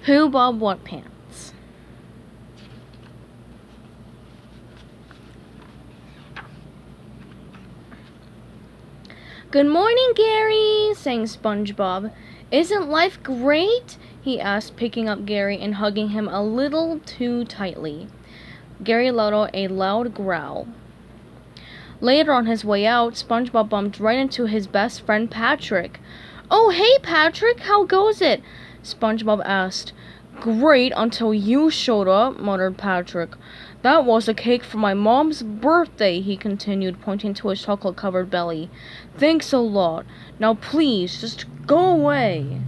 WhoBob WhatPants. Good morning, Gary, sang SpongeBob. Isn't life great? He asked, picking up Gary and hugging him a little too tightly. Gary let out a loud growl. Later on his way out, SpongeBob bumped right into his best friend Patrick. "Oh, hey, Patrick, how goes it?" SpongeBob asked. "Great until you showed up," muttered Patrick. "That was a cake for my mom's birthday," he continued, pointing to his chocolate-covered belly. "Thanks a lot. Now please, just go away."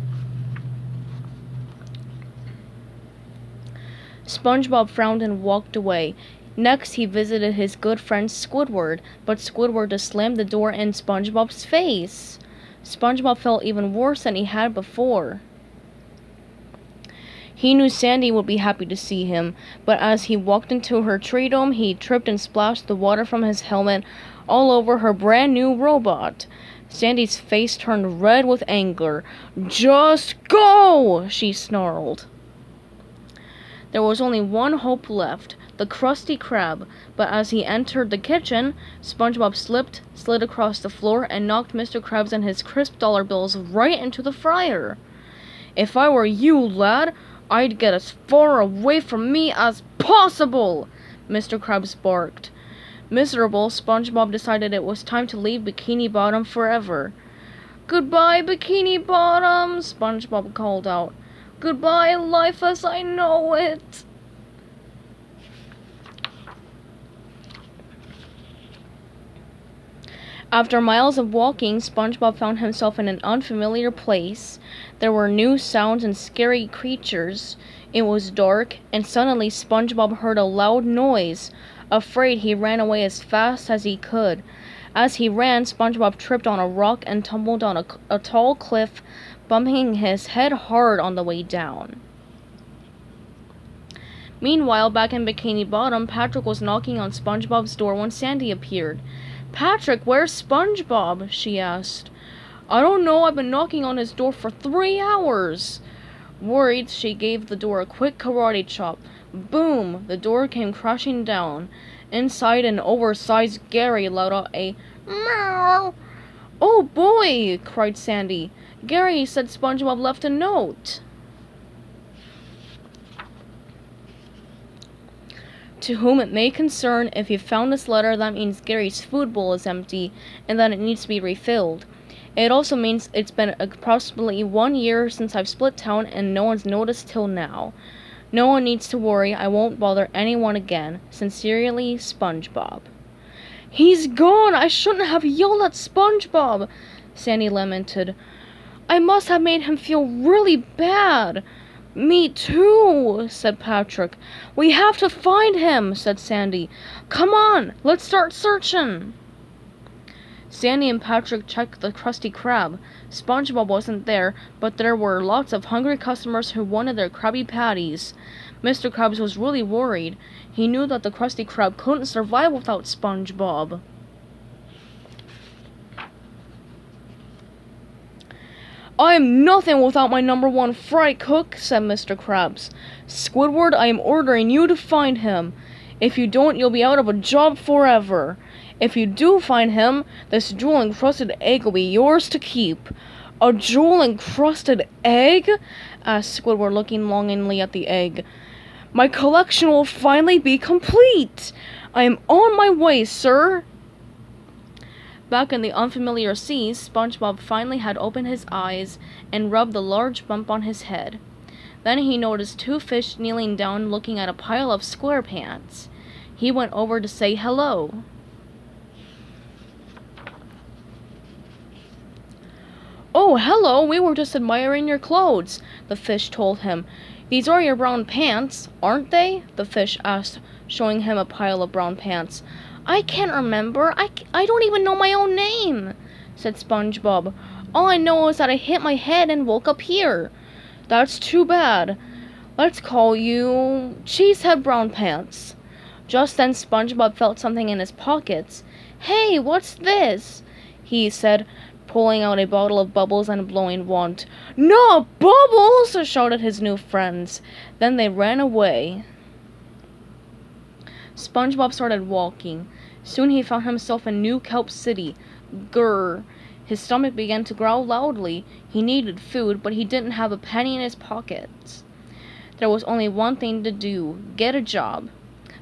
SpongeBob frowned and walked away. Next, he visited his good friend Squidward, but Squidward just slammed the door in SpongeBob's face. SpongeBob felt even worse than he had before. He knew Sandy would be happy to see him, but as he walked into her tree dome, he tripped and splashed the water from his helmet all over her brand new robot. Sandy's face turned red with anger. "Just go!" she snarled. There was only one hope left, the Krusty Krab, but as he entered the kitchen, SpongeBob slid across the floor, and knocked Mr. Krabs and his crisp dollar bills right into the fryer. "If I were you, lad, I'd get as far away from me as possible!" Mr. Krabs barked. Miserable, SpongeBob decided it was time to leave Bikini Bottom forever. "Goodbye, Bikini Bottom!" SpongeBob called out. "Goodbye, life as I know it!" After miles of walking, SpongeBob found himself in an unfamiliar place. There were new sounds and scary creatures. It was dark, and suddenly SpongeBob heard a loud noise. Afraid, he ran away as fast as he could. As he ran, SpongeBob tripped on a rock and tumbled down a tall cliff, bumping his head hard on the way down. Meanwhile, back in Bikini Bottom, Patrick was knocking on SpongeBob's door when Sandy appeared. "Patrick, where's SpongeBob?" she asked. "I don't know, I've been knocking on his door for 3 hours. Worried, she gave the door a quick karate chop. Boom! The door came crashing down. Inside, an oversized Gary let out a meow. "Oh boy!" cried Sandy. "Gary said SpongeBob left a note." "To whom it may concern, if you found this letter, that means Gary's food bowl is empty and that it needs to be refilled. It also means it's been approximately 1 year since I've split town and no one's noticed till now. No one needs to worry, I won't bother anyone again. Sincerely, SpongeBob." "He's gone! I shouldn't have yelled at SpongeBob!" Sandy lamented. "I must have made him feel really bad." "Me too," said Patrick. "We have to find him," said Sandy. "Come on, let's start searching." Sandy and Patrick checked the Krusty Krab. SpongeBob wasn't there, but there were lots of hungry customers who wanted their Krabby Patties. Mr. Krabs was really worried. He knew that the Krusty Krab couldn't survive without SpongeBob. "I am nothing without my #1 fry cook," said Mr. Krabs. "Squidward, I am ordering you to find him. If you don't, you'll be out of a job forever. If you do find him, this jewel-encrusted egg will be yours to keep." "A jewel-encrusted egg?" asked Squidward, looking longingly at the egg. "My collection will finally be complete. I am on my way, sir." Back in the unfamiliar seas, SpongeBob finally had opened his eyes and rubbed the large bump on his head. Then he noticed 2 fish kneeling down looking at a pile of SquarePants. He went over to say hello. "Oh, hello, we were just admiring your clothes," the fish told him. "These are your brown pants, aren't they?" the fish asked, showing him a pile of brown pants. "I can't remember. I don't even know my own name," said SpongeBob. "All I know is that I hit my head and woke up here." "That's too bad. Let's call you Cheesehead Brown Pants." Just then SpongeBob felt something in his pockets. "Hey, what's this?" he said, pulling out a bottle of bubbles and blowing one. "No bubbles!" shouted his new friends. Then they ran away. SpongeBob started walking. Soon he found himself in New Kelp City. Grr. His stomach began to growl loudly. He needed food, but he didn't have a penny in his pockets. There was only one thing to do: get a job.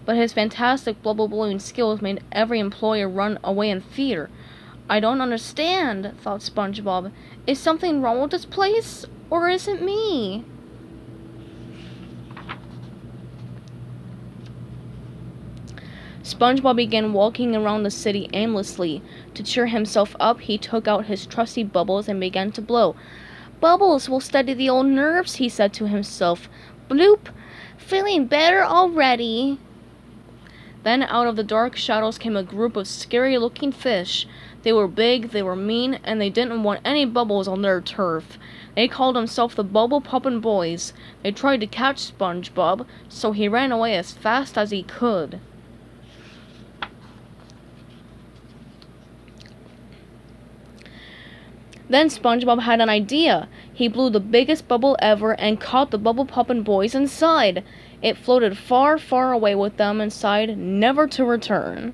But his fantastic bubble blowing skills made every employer run away in fear. "I don't understand," thought SpongeBob. "Is something wrong with this place? Or is it me?" SpongeBob began walking around the city aimlessly. To cheer himself up, he took out his trusty bubbles and began to blow. "Bubbles will steady the old nerves," he said to himself. Bloop! "Feeling better already." Then out of the dark shadows came a group of scary-looking fish. They were big, they were mean, and they didn't want any bubbles on their turf. They called themselves the Bubble Poppin' Boys. They tried to catch SpongeBob, so he ran away as fast as he could. Then SpongeBob had an idea. He blew the biggest bubble ever and caught the Bubble Poppin' Boys inside. It floated far, far away with them inside, never to return.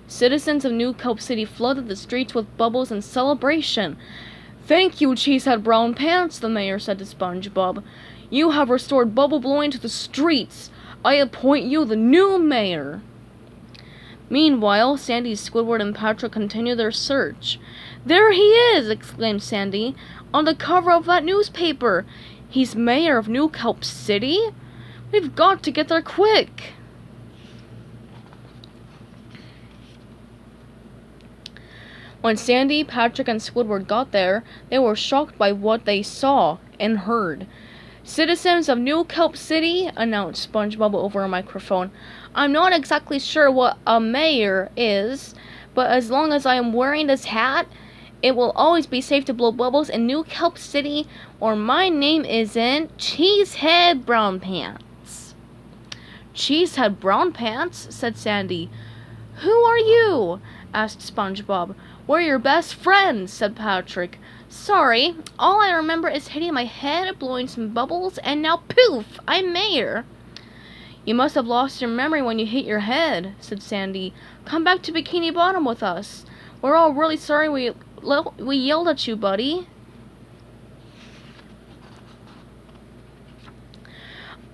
Citizens of New Kelp City flooded the streets with bubbles in celebration. "Thank you, Cheesehead Brown Pants," the mayor said to SpongeBob. "You have restored bubble blowing to the streets. I appoint you the new mayor." Meanwhile, Sandy, Squidward, and Patrick continued their search. "There he is!" exclaimed Sandy. "On the cover of that newspaper! He's mayor of New Kelp City? We've got to get there quick!" When Sandy, Patrick, and Squidward got there, they were shocked by what they saw and heard. "Citizens of New Kelp City," announced SpongeBob over a microphone, "I'm not exactly sure what a mayor is, but as long as I am wearing this hat, it will always be safe to blow bubbles in New Kelp City, or my name isn't Cheesehead Brown Pants." "Cheesehead Brown Pants?" said Sandy. "Who are you?" asked SpongeBob. "We're your best friends," said Patrick. "Sorry, all I remember is hitting my head, blowing some bubbles, and now poof, I'm mayor." "You must have lost your memory when you hit your head," said Sandy. "Come back to Bikini Bottom with us. We're all really sorry we yelled at you, buddy."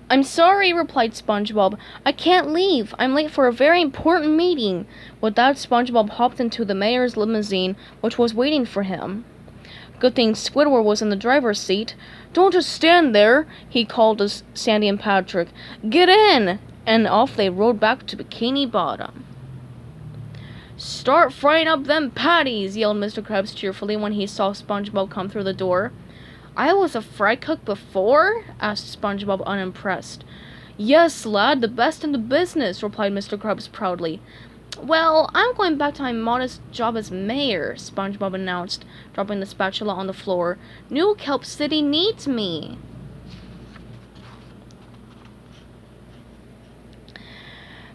"I'm sorry," replied SpongeBob. "I can't leave. I'm late for a very important meeting." With that, SpongeBob hopped into the mayor's limousine, which was waiting for him. Good thing Squidward was in the driver's seat. "Don't just stand there," he called to Sandy and Patrick. "Get in!" And off they rode back to Bikini Bottom. "Start frying up them patties!" yelled Mr. Krabs cheerfully when he saw SpongeBob come through the door. "I was a fry cook before?" asked SpongeBob, unimpressed. "Yes, lad, the best in the business," replied Mr. Krabs proudly. "Well, I'm going back to my modest job as mayor," SpongeBob announced, dropping the spatula on the floor. "New Kelp City needs me."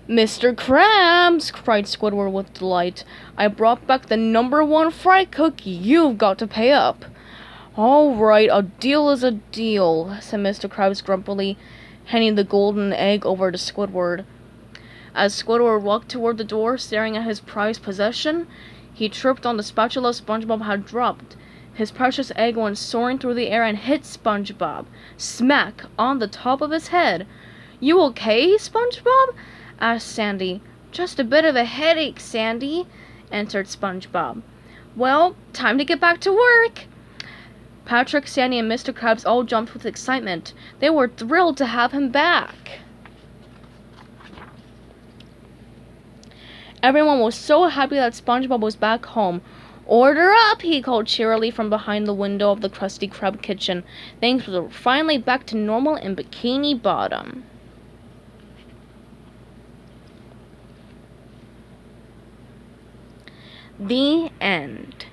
"Mr. Krabs!" cried Squidward with delight. "I brought back the #1 fry cook. You've got to pay up." "All right, a deal is a deal," said Mr. Krabs grumpily, handing the golden egg over to Squidward. As Squidward walked toward the door, staring at his prized possession, he tripped on the spatula SpongeBob had dropped. His precious egg went soaring through the air and hit SpongeBob, smack on the top of his head. "You okay, SpongeBob?" asked Sandy. "Just a bit of a headache, Sandy," answered SpongeBob. "Well, time to get back to work." Patrick, Sandy, and Mr. Krabs all jumped with excitement. They were thrilled to have him back. Everyone was so happy that SpongeBob was back home. "Order up," he called cheerily from behind the window of the Krusty Krab kitchen. Things were finally back to normal in Bikini Bottom. The end.